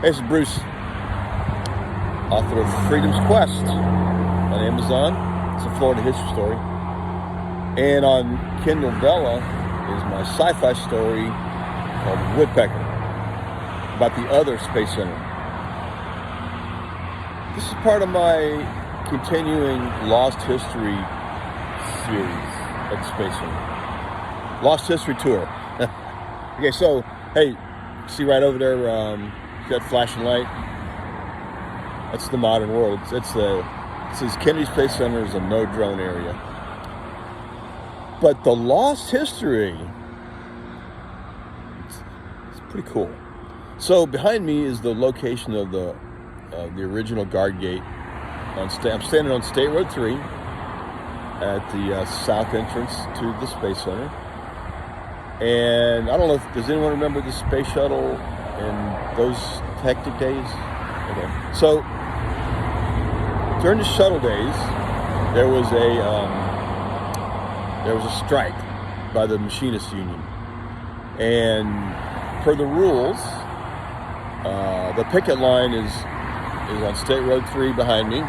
Hey, this is Bruce, author of Freedom's Quest on Amazon. It's a Florida history story. And on Kindle Vella is my sci-fi story called Woodpecker, about the other Space Center. This is part of my continuing Lost History series at the Space Center. Lost History Tour. Okay, so, hey, see right over there, that flashing light? That's the modern world. It says Kennedy Space Center is a no-drone area. But the lost history, it's pretty cool. So behind me is the location of the original guard gate. I'm standing on State Road 3 at the south entrance to the Space Center. And I don't know does anyone remember the space shuttle in those hectic days? Okay. So during the shuttle days, there was a strike by the machinist union, and per the rules, the picket line is on State Road 3 behind me,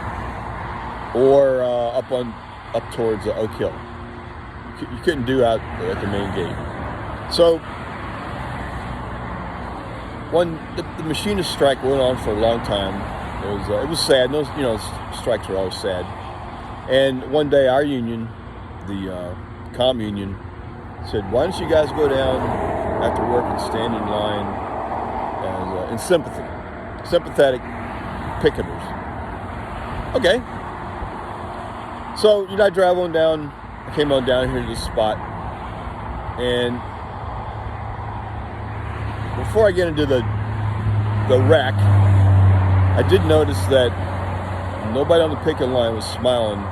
or up towards Oak Hill. You couldn't do out at the main gate. So the machinist strike went on for a long time. It was sad. Those strikes were always sad. And one day our union, the comm union, said, "Why don't you guys go down after work and stand in line as in sympathetic picketers?" Okay. So I drive on down. I came on down here to this spot, and before I get into the wreck, I did notice that nobody on the picket line was smiling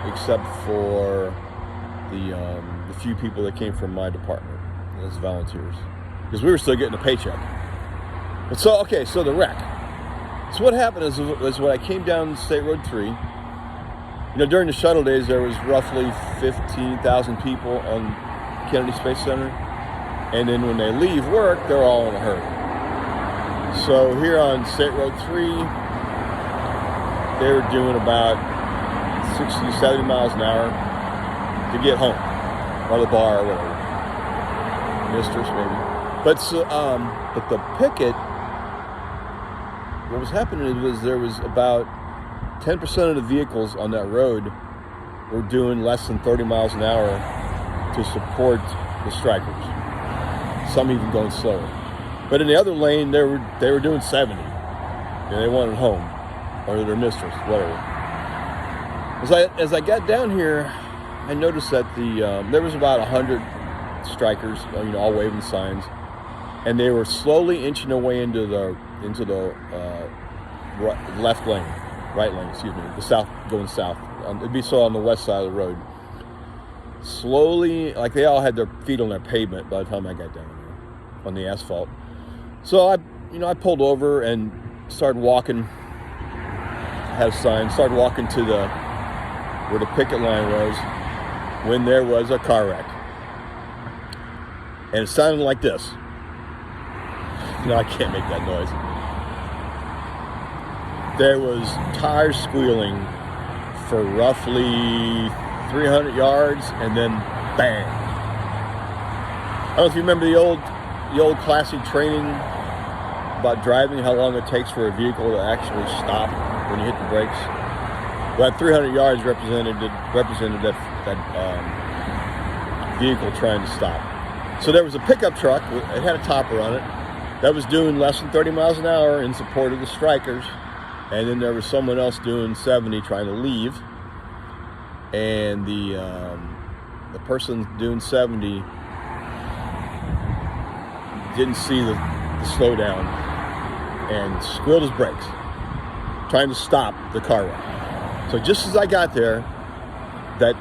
except for the few people that came from my department as volunteers, because we were still getting a paycheck. But so the wreck. So what happened is when I came down State Road 3, during the shuttle days there was roughly 15,000 people on Kennedy Space Center. And then when they leave work, they're all in a hurry. So here on State Road 3, they were doing about 60, 70 miles an hour to get home, or the bar, or whatever. Mistress, maybe. But the picket, what was happening was there was about 10% of the vehicles on that road were doing less than 30 miles an hour to support the strikers. Some even going slower. But in the other lane, they were doing 70. And they wanted home, or their mistress, whatever. As I got down here, I noticed that there was about 100 strikers, all waving signs, and they were slowly inching their way into the right lane, the south, going south. It'd be so on the west side of the road. Slowly, like they all had their feet on their pavement by the time I got down there on the asphalt. So I pulled over and started walking. Had a sign. Started walking to where the picket line was, when there was a car wreck, and it sounded like this. I can't make that noise. There was tires squealing for roughly 300 yards, and then bang. I don't know if you remember the old classic training about driving, how long it takes for a vehicle to actually stop when you hit the brakes. Well, that 300 yards represented that vehicle trying to stop. So there was a pickup truck. It had a topper on it that was doing less than 30 miles an hour in support of the strikers, and then there was someone else doing 70 trying to leave. And the person doing 70 didn't see the slowdown and squealed his brakes, trying to stop the car wreck. So just as I got there, that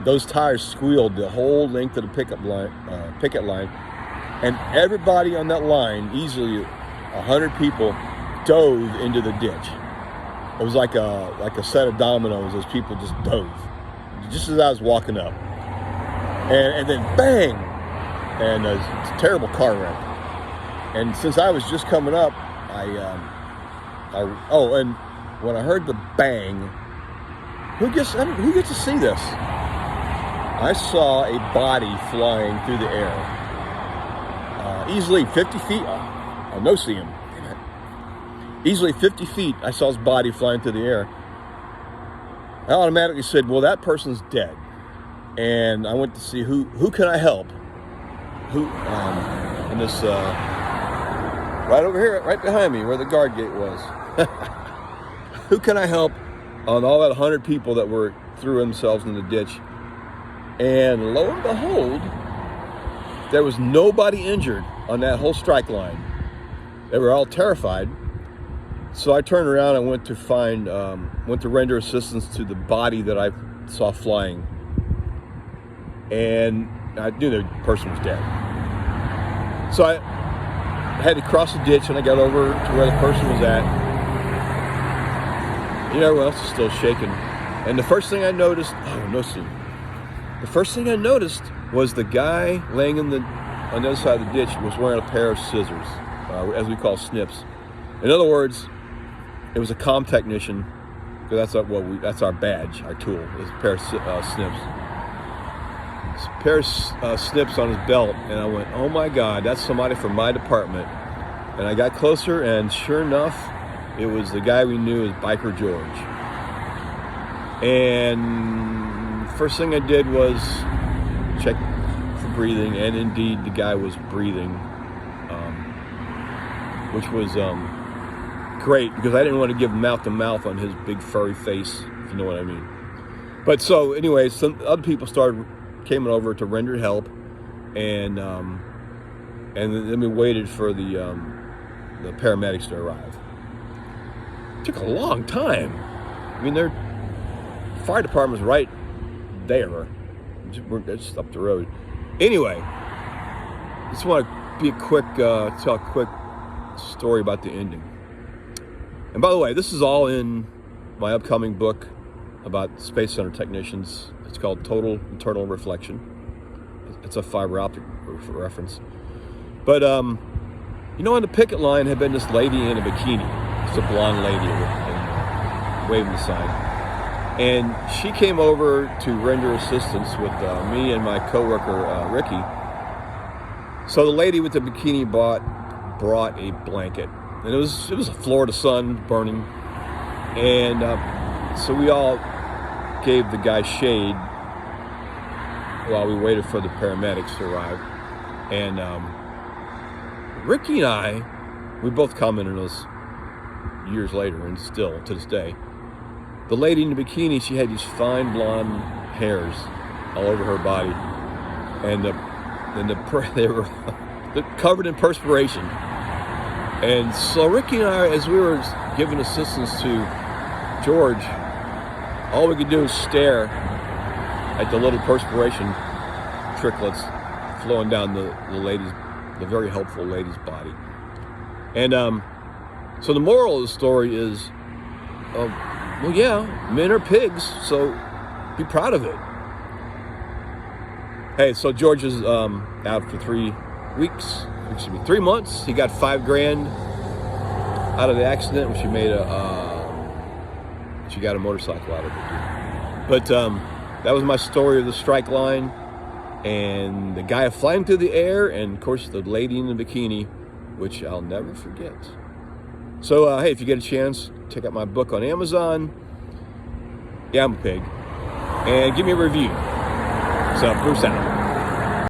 those tires squealed the whole length of the picket line, and everybody on that line, easily 100 people, dove into the ditch. It was like a set of dominoes as people just dove, just as I was walking up. And then bang! And it's a terrible car wreck. And since I was just coming up, and when I heard the bang, who gets to see this? I saw a body flying through the air, easily 50 feet. Oh, no, see him. Easily 50 feet. I saw his body flying through the air. I automatically said, "Well, that person's dead." And I went to see who can I help? And this right over here, right behind me, where the guard gate was. Who can I help on all that 100 people that threw themselves in the ditch? And lo and behold, there was nobody injured on that whole strike line. They were all terrified. So I turned around and went to render assistance to the body that I saw flying. And I knew the person was dead. So I had to cross the ditch, and I got over to where the person was at. Everyone else is still shaking. And the first thing I noticed, the first thing I noticed was the guy laying on the other side of the ditch was wearing a pair of scissors, as we call snips. In other words, it was a comm technician, because that's our badge, our tool, is a pair of snips. A pair of snips on his belt, and I went, "Oh my God, that's somebody from my department." And I got closer, and sure enough, it was the guy we knew as Biker George. And first thing I did was check for breathing, and indeed the guy was breathing, which was great, because I didn't want to give mouth to mouth on his big furry face, if you know what I mean. But so anyway, some other people came over to render help, and then we waited for the paramedics to arrive. It took a long time. I mean, their fire department's right there. We're just up the road. Anyway, just want to tell a quick story about the ending. And by the way, this is all in my upcoming book about Space Center technicians. It's called Total Internal Reflection. It's a fiber optic reference. But, on the picket line had been this lady in a bikini. It's a blonde lady waving the sign. And she came over to render assistance with me and my coworker, Ricky. So the lady with the bikini brought a blanket. And it was a Florida sun burning. And so we all gave the guy shade while we waited for the paramedics to arrive. And Ricky and I, we both commented on this years later, and still to this day. The lady in the bikini, she had these fine blonde hairs all over her body, and they were covered in perspiration. And so Ricky and I, as we were giving assistance to George, all we could do was stare at the little perspiration tricklets flowing down the very helpful lady's body. And so the moral of the story is, men are pigs, so be proud of it. Hey, so George is out for 3 months. He got $5,000 out of the accident, which she got a motorcycle out of it. But that was my story of the strike line, and the guy flying through the air, and of course the lady in the bikini, which I'll never forget. So hey, if you get a chance, check out my book on Amazon. Yeah, I'm a pig. And give me a review. So Bruce out.